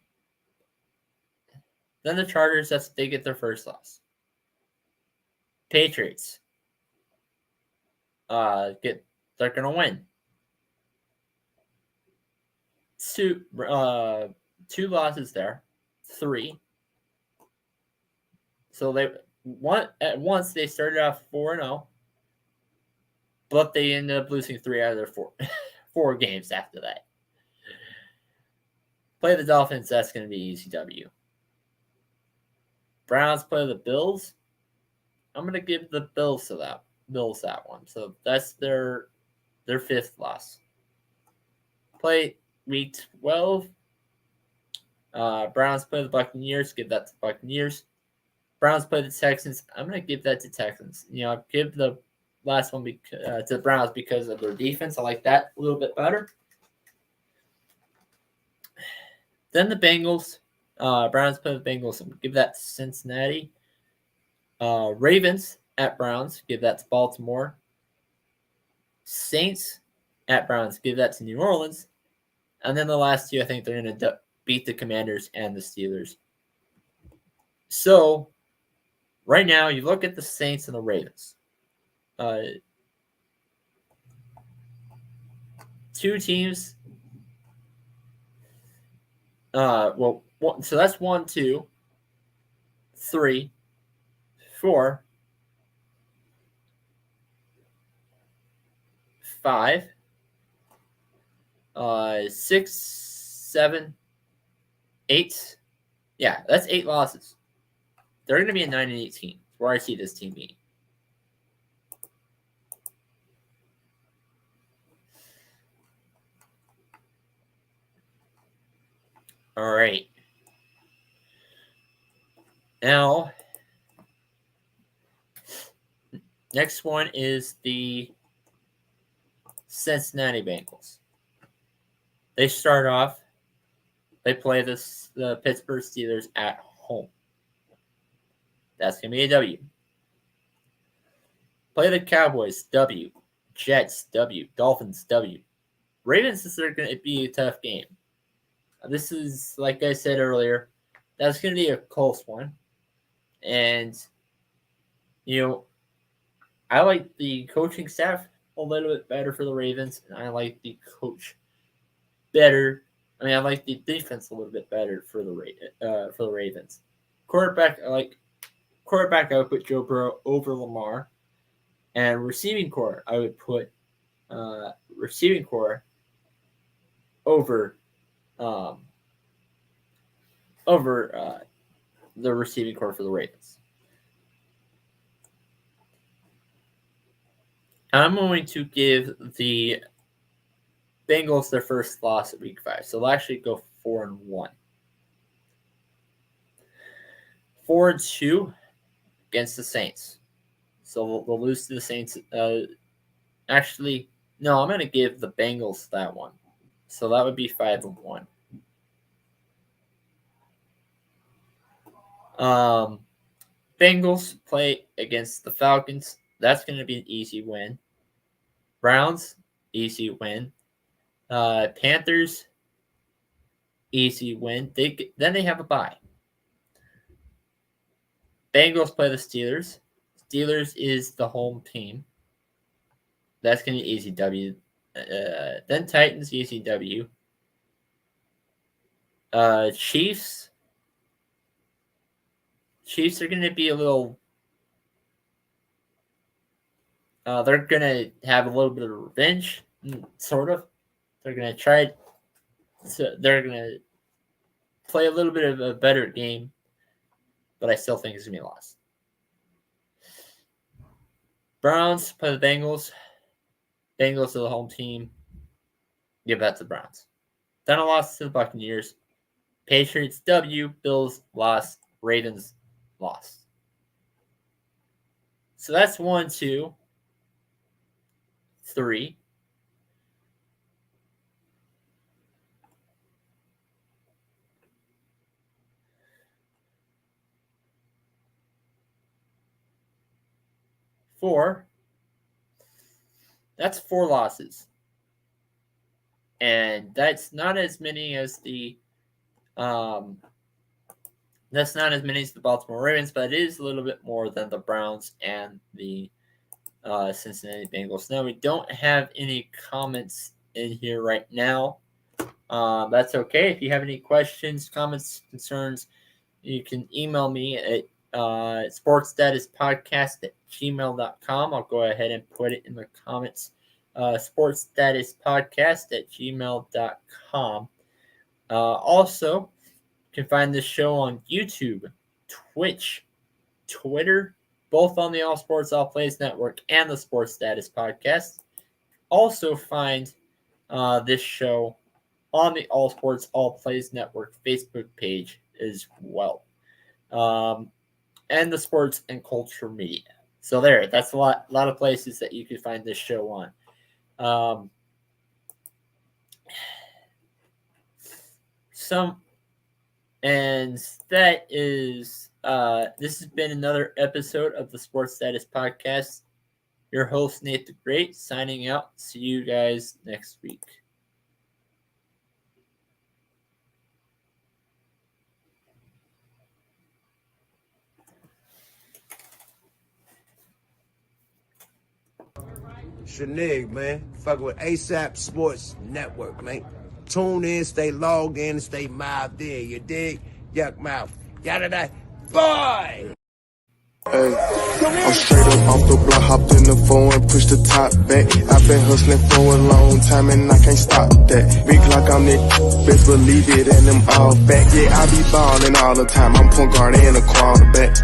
Then the Chargers, they get their first loss. Patriots. They're going to win. 2 losses there. 3. So at once they started off 4-0, but they ended up losing 3 out of their 4 games after that. Play the Dolphins. That's going to be easy W. Browns play the Bills. I'm going to give the Bills that one. So that's their 5th loss. Play Week 12. Browns play the Buccaneers. Give that to the Buccaneers. Browns play the Texans. I'm going to give that to Texans. Give the last one to the Browns because of their defense. I like that a little bit better. Then the Bengals. Browns play the Bengals. I'm going to give that to Cincinnati. Ravens at Browns. Give that to Baltimore. Saints at Browns. Give that to New Orleans. And then the last 2, I think they're going to beat the Commanders and the Steelers. So, right now, you look at the Saints and the Ravens. 2 teams. So that's 1, 2, 3, 4, 5, 6, 7, 8. Yeah, that's 8 losses. They're going to be a 9-18. Where I see this team being. All right. Now, next one is the Cincinnati Bengals. They start off. They play the Pittsburgh Steelers at home. That's going to be a W. Play the Cowboys, W. Jets, W. Dolphins, W. Ravens is going to be a tough game. This is, like I said earlier, that's going to be a close one. And, I like the coaching staff a little bit better for the Ravens, and I like the coach better. I like the defense a little bit better for the Ravens. Quarterback, I would put Joe Burrow over Lamar, and receiving core, I would put receiving core over the receiving core for the Ravens. I'm going to give the Bengals their first loss at Week 5, so they'll actually go 4-1. 4-2 against the Saints, so they'll lose to the Saints. Actually, no, I'm going to give the Bengals that one, so that would be 5-1. Bengals play against the Falcons. That's going to be an easy win. Browns, easy win. Panthers, easy win. Then they have a bye. Bengals play the Steelers. Steelers is the home team. That's going to be easy W. Then Titans, easy W. Chiefs. Chiefs are going to be a little... they're going to have a little bit of revenge, sort of. They're going to try... they're going to play a little bit of a better game, but I still think it's going to be a loss. Browns play the Bengals. Bengals are the home team. Give that to the Browns. Then a loss to the Buccaneers. Patriots, W. Bills, loss. Ravens, loss. So that's 1, 2, 3. 4. That's 4 losses. And that's not as many as the Baltimore Ravens, but it is a little bit more than the Browns and the Cincinnati Bengals. Now, we don't have any comments in here right now. That's okay. If you have any questions, comments, concerns, you can email me at sportsstatuspodcast@gmail.com. I'll go ahead and put it in the comments. sportsstatuspodcast@gmail.com. Also, you can find this show on YouTube, Twitch, Twitter, both on the All Sports All Plays Network and the Sports Status Podcast. Also find this show on the All Sports All Plays Network Facebook page as well. And the Sports and Culture Media. So that's a lot of places that you can find this show on. That is this has been another episode of the Sports Status Podcast. Your host, Nate the Great, signing out. See you guys next week. Shanig, man. Fucking with ASAP Sports Network, man. Tune in, stay logged in, stay mouthed in. You dig? Yuck mouth. Yada da. Boy! Hey, I'm straight up off the block, hopped in the phone and pushed the top back. I've been hustling for a long time and I can't stop that. Big like I'm that, best believe it, and them all back. Yeah, I be ballin' all the time. I'm point guard and a quarterback.